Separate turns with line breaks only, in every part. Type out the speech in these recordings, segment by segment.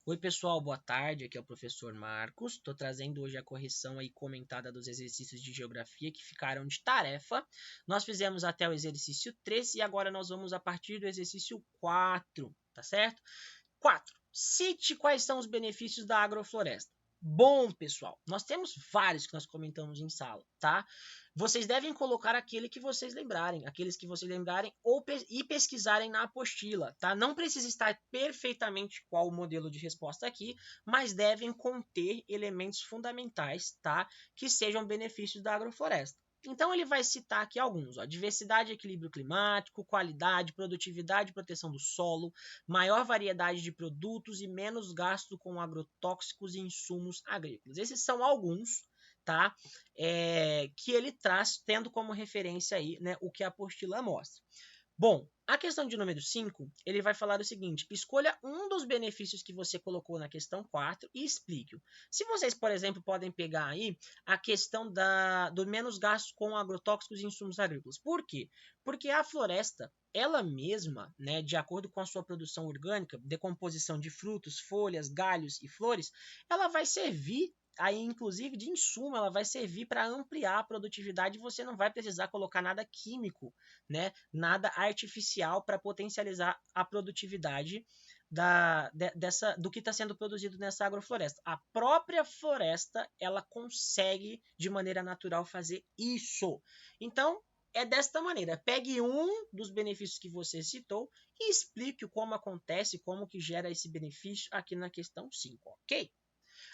Oi pessoal, boa tarde, aqui é o professor Marcos. Estou trazendo hoje a correção aí comentada dos exercícios de geografia que ficaram de tarefa. Nós fizemos até o exercício 3 e agora nós vamos a partir do exercício 4, tá certo? 4. Cite quais são os benefícios da agrofloresta. Bom, pessoal, nós temos vários que nós comentamos em sala, tá? Vocês devem colocar aquele que vocês lembrarem, aqueles que vocês lembrarem e pesquisarem na apostila, tá? Não precisa estar perfeitamente qual o modelo de resposta aqui, mas devem conter elementos fundamentais, tá? Que sejam benefícios da agrofloresta. Então ele vai citar aqui alguns, ó, diversidade e equilíbrio climático, qualidade, produtividade e proteção do solo, maior variedade de produtos e menos gasto com agrotóxicos e insumos agrícolas. Esses são alguns, tá? Que ele traz tendo como referência aí, né, o que a apostila mostra. Bom, a questão de número 5, ele vai falar o seguinte: escolha um dos benefícios que você colocou na questão 4 e explique-o. Se vocês, por exemplo, podem pegar aí a questão do menos gasto com agrotóxicos e insumos agrícolas. Por quê? Porque a floresta, ela mesma, né, de acordo com a sua produção orgânica, decomposição de frutos, folhas, galhos e flores, ela vai servir aí inclusive de insumo, ela vai servir para ampliar a produtividade e você não vai precisar colocar nada químico, né, nada artificial para potencializar a produtividade do que está sendo produzido nessa agrofloresta. A própria floresta ela consegue de maneira natural fazer isso. Então é desta maneira, pegue um dos benefícios que você citou e explique como acontece, como que gera esse benefício aqui na questão 5, ok?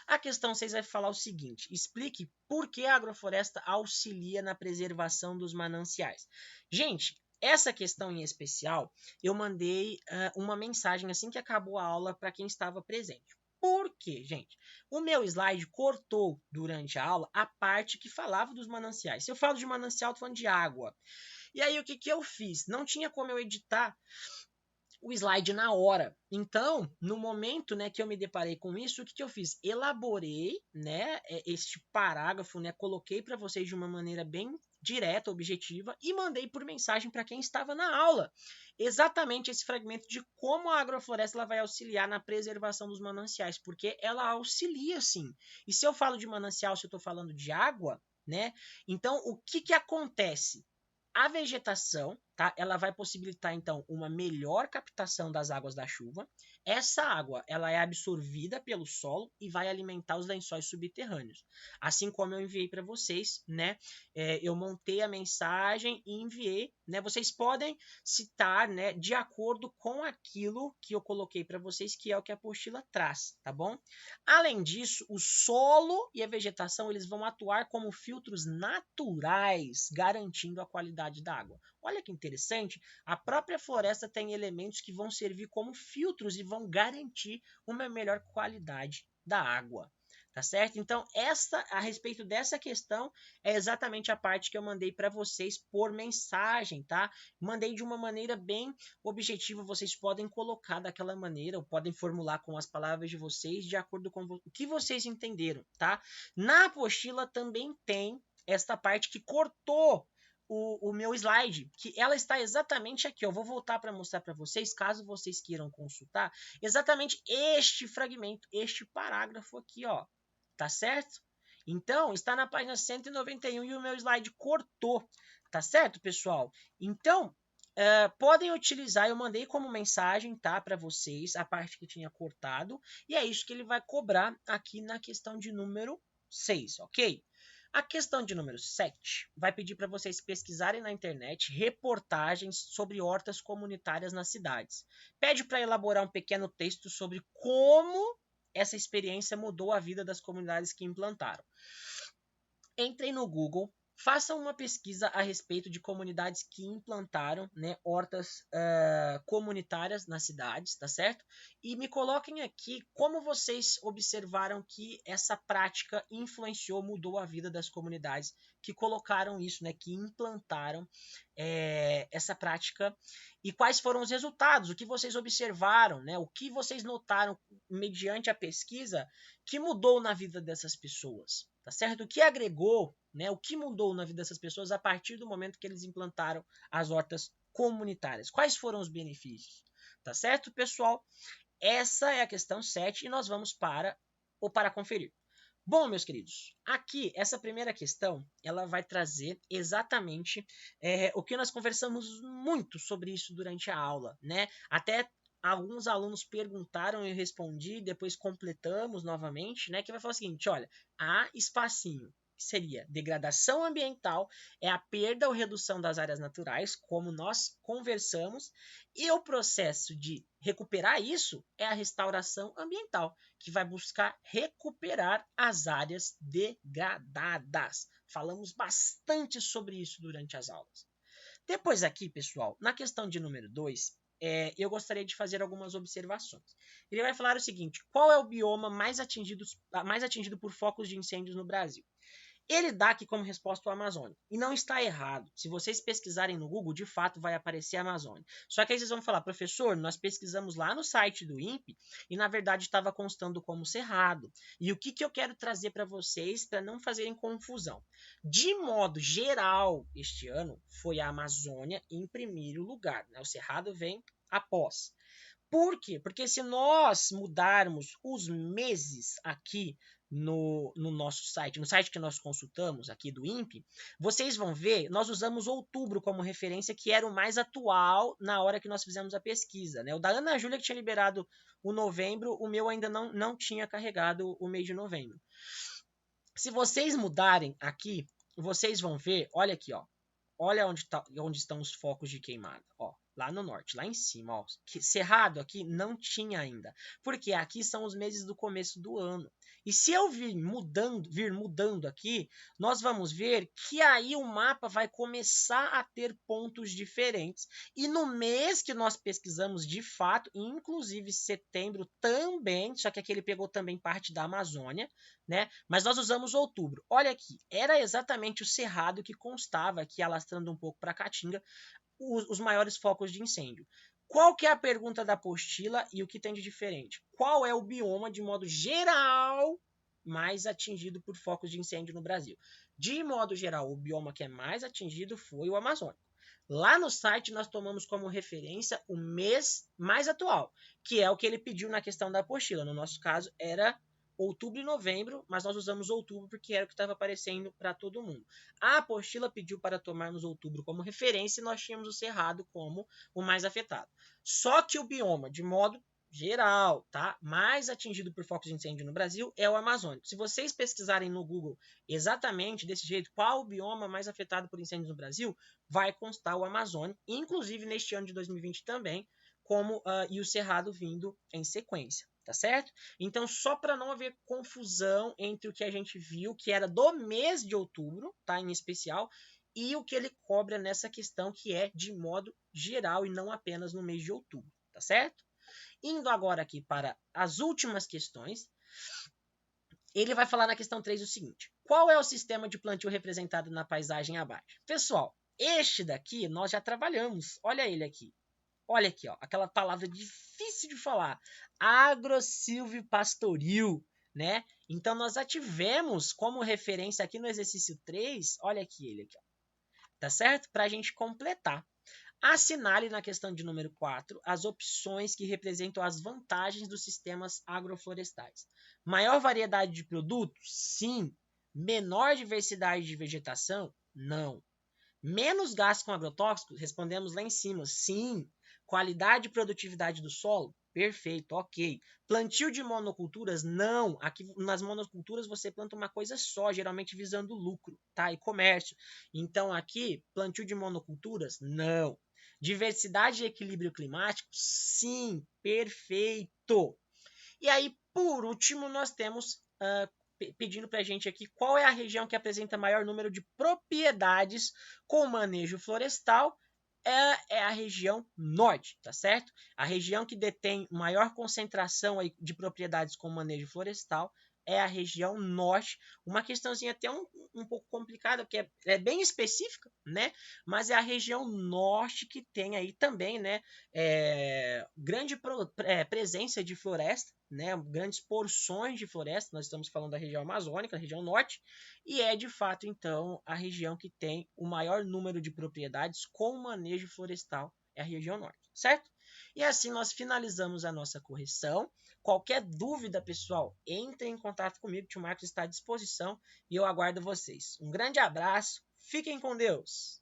A questão 6 vai falar o seguinte: explique por que a agrofloresta auxilia na preservação dos mananciais. Gente, essa questão em especial, eu mandei uma mensagem assim que acabou a aula para quem estava presente. Por quê, gente? O meu slide cortou durante a aula a parte que falava dos mananciais. Se eu falo de manancial, estou falando de água. E aí, o que, que eu fiz? Não tinha como eu editar o slide na hora. Então, no momento, né, que eu me deparei com isso, o que, que eu fiz? Elaborei, né, este parágrafo, né, coloquei para vocês de uma maneira bem direta, objetiva e mandei por mensagem para quem estava na aula. Exatamente esse fragmento de como a agrofloresta ela vai auxiliar na preservação dos mananciais, porque ela auxilia sim. E se eu falo de manancial, se eu estou falando de água, né? Então, o que, que acontece? A vegetação, tá? Ela vai possibilitar então uma melhor captação das águas da chuva. Essa água, ela é absorvida pelo solo e vai alimentar os lençóis subterrâneos. Assim como eu enviei para vocês, né? Eu montei a mensagem e enviei, né? Vocês podem citar, né? De acordo com aquilo que eu coloquei para vocês, que é o que a apostila traz, tá bom? Além disso, o solo e a vegetação eles vão atuar como filtros naturais, garantindo a qualidade da água. Olha que interessante, a própria floresta tem elementos que vão servir como filtros e vão garantir uma melhor qualidade da água. Tá certo? Então, a respeito dessa questão, é exatamente a parte que eu mandei para vocês por mensagem, tá? Mandei de uma maneira bem objetiva, vocês podem colocar daquela maneira, ou podem formular com as palavras de vocês, de acordo com o que vocês entenderam, tá? Na apostila também tem esta parte que cortou o meu slide, que ela está exatamente aqui. Eu vou voltar para mostrar para vocês, caso vocês queiram consultar, exatamente este fragmento, este parágrafo aqui, ó. Tá certo? Então, está na página 191 e o meu slide cortou. Tá certo, pessoal? Então, podem utilizar, eu mandei como mensagem, tá, para vocês, a parte que tinha cortado, e é isso que ele vai cobrar aqui na questão de número 6, ok? A questão de número 7 vai pedir para vocês pesquisarem na internet reportagens sobre hortas comunitárias nas cidades. Pede para elaborar um pequeno texto sobre como essa experiência mudou a vida das comunidades que implantaram. Entrem no Google, façam uma pesquisa a respeito de comunidades que implantaram, né, hortas comunitárias nas cidades, tá certo? E me coloquem aqui como vocês observaram que essa prática influenciou, mudou a vida das comunidades que colocaram isso, né, que implantaram essa prática e quais foram os resultados, o que vocês observaram, né, o que vocês notaram mediante a pesquisa que mudou na vida dessas pessoas, tá certo? O que agregou, né, o que mudou na vida dessas pessoas a partir do momento que eles implantaram as hortas comunitárias? Quais foram os benefícios? Tá certo, pessoal? essa é a questão 7 e nós vamos para o para conferir. Bom, meus queridos, aqui, essa primeira questão, ela vai trazer exatamente o que nós conversamos muito sobre isso durante a aula, né? Até alguns alunos perguntaram e eu respondi, depois completamos novamente, né? Que vai falar o seguinte, olha, a espacinho, que seria degradação ambiental, é a perda ou redução das áreas naturais, como nós conversamos, e o processo de recuperar isso é a restauração ambiental, que vai buscar recuperar as áreas degradadas. Falamos bastante sobre isso durante as aulas. Depois aqui, pessoal, na questão de número 2, eu gostaria de fazer algumas observações. Ele vai falar o seguinte, qual é o bioma mais atingido por focos de incêndios no Brasil? Ele dá aqui como resposta o Amazônia. E não está errado. Se vocês pesquisarem no Google, de fato vai aparecer a Amazônia. Só que aí vocês vão falar, professor, nós pesquisamos lá no site do INPE e na verdade estava constando como Cerrado. E o que eu quero trazer para vocês para não fazerem confusão? De modo geral, este ano foi a Amazônia em primeiro lugar. Né? O Cerrado vem após. Por quê? Porque se nós mudarmos os meses aqui no nosso site, no site que nós consultamos aqui do INPE, vocês vão ver, nós usamos outubro como referência, que era o mais atual na hora que nós fizemos a pesquisa. Né? O da Ana Júlia que tinha liberado o novembro, o meu ainda não tinha carregado o mês de novembro. Se vocês mudarem aqui, vocês vão ver, olha aqui, ó. Olha onde estão os focos de queimada, ó. Lá no norte, lá em cima, ó. Cerrado aqui não tinha ainda, porque aqui são os meses do começo do ano. E se eu vir mudando aqui, nós vamos ver que aí o mapa vai começar a ter pontos diferentes. E no mês que nós pesquisamos de fato, inclusive setembro também, só que aqui ele pegou também parte da Amazônia, né? Mas nós usamos outubro. Olha aqui, era exatamente o Cerrado que constava aqui, alastrando um pouco para a Caatinga, os maiores focos de incêndio. Qual que é a pergunta da apostila e o que tem de diferente? Qual é o bioma, de modo geral, mais atingido por focos de incêndio no Brasil? De modo geral, o bioma que é mais atingido foi o Amazônico. Lá no site, nós tomamos como referência o mês mais atual, que é o que ele pediu na questão da apostila. No nosso caso, era outubro e novembro, mas nós usamos outubro porque era o que estava aparecendo para todo mundo. A apostila pediu para tomarmos outubro como referência e nós tínhamos o Cerrado como o mais afetado. Só que o bioma, de modo geral, tá, mais atingido por focos de incêndio no Brasil é o Amazônico. Se vocês pesquisarem no Google exatamente desse jeito, qual o bioma mais afetado por incêndios no Brasil, vai constar o Amazônico, inclusive neste ano de 2020 também, como e o Cerrado vindo em sequência. Tá certo? Então, só para não haver confusão entre o que a gente viu, que era do mês de outubro, tá? Em especial, e o que ele cobra nessa questão, que é de modo geral e não apenas no mês de outubro, tá certo? Indo agora aqui para as últimas questões, ele vai falar na questão 3 o seguinte: qual é o sistema de plantio representado na paisagem abaixo? Pessoal, este daqui nós já trabalhamos, olha ele aqui. Olha aqui, ó, aquela palavra difícil de falar, agrosilvopastoril, né? Então, nós já tivemos como referência aqui no exercício 3, olha aqui ele aqui, ó, tá certo? Para a gente completar. Assinale na questão de número 4 as opções que representam as vantagens dos sistemas agroflorestais. Maior variedade de produtos? Sim. Menor diversidade de vegetação? Não. Menos gasto com agrotóxicos? Respondemos lá em cima, sim. Qualidade e produtividade do solo? Perfeito, ok. Plantio de monoculturas? Não. Aqui nas monoculturas você planta uma coisa só, geralmente visando lucro, tá? E comércio. Então aqui, plantio de monoculturas? Não. Diversidade e equilíbrio climático? Sim, perfeito. E aí, por último, nós temos pedindo para a gente aqui qual é a região que apresenta maior número de propriedades com manejo florestal. É a região norte, tá certo? A região que detém maior concentração aí de propriedades com manejo florestal é a região norte. Uma questãozinha até um pouco complicada, porque é bem específica, né? Mas é a região norte que tem aí também, né? Grande presença de floresta, né? Grandes porções de floresta. Nós estamos falando da região amazônica, da região norte, e é de fato, então, a região que tem o maior número de propriedades com manejo florestal, é a região norte, certo? E assim nós finalizamos a nossa correção. Qualquer dúvida, pessoal, entre em contato comigo, o tio Marcos está à disposição e eu aguardo vocês. Um grande abraço, fiquem com Deus!